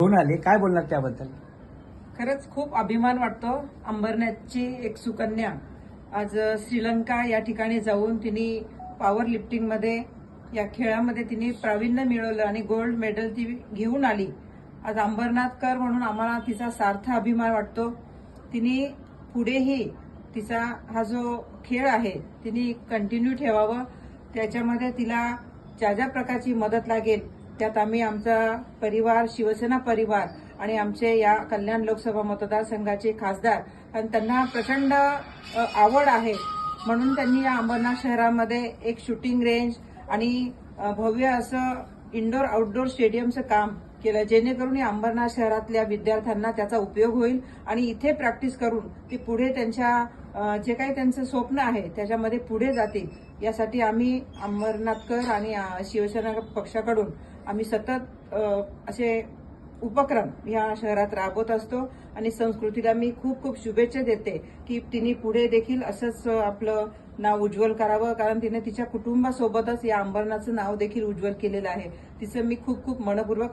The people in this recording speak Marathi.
घेऊन आले, काय बोलणार त्याबद्दल? खरंच खूप अभिमान वाटतो. अंबरनाथची एक सुकन्या आज श्रीलंका या ठिकाणी जाऊन तिने पॉवर लिफ्टिंगमध्ये या खेळामध्ये तिने प्रावीण्य मिळवलं आणि गोल्ड मेडल ती घेऊन आली. आज अंबरनाथकर म्हणून आम्हाला तिचा सार्थ अभिमान वाटतो. तिने पुढेही तिचा हा जो खेळ आहे तिने कंटिन्यू ठेवावं. त्याच्यामध्ये तिला ज्या ज्या प्रकारची मदत लागेल त्यात आम्ही आमचा परिवार, शिवसेना परिवार आणि आमचे या कल्याण लोकसभा मतदारसंघाचे खासदार आणि त्यांना प्रचंड आवड आहे म्हणून त्यांनी या अंबरनाथ शहरामध्ये एक शूटिंग रेंज आणि भव्य असं इंडोर आउटडोर स्टेडियमचं काम केलं, जेणेकरून या अंबरनाथ शहरातल्या विद्यार्थ्यांना त्याचा उपयोग होईल आणि इथे प्रॅक्टिस करून ते पुढे त्यांच्या जे काही त्यांचं स्वप्न आहे त्याच्यामध्ये पुढे जातील. यासाठी आम्ही अंबरनाथकर आणि शिवसेना पक्षाकडून आम्ही सतत असे उपक्रम या शहरात राबवत असतो आणि संस्कृतीला मी खूप खूप शुभेच्छा देते की तिने पुढे देखील असंच आपलं नाव उज्ज्वल करावं, कारण तिने तिच्या कुटुंबासोबतच या अंबरनाथचं नाव देखील उज्ज्वल केलेलं आहे. तिचं मी खूप खूप मनपूर्वक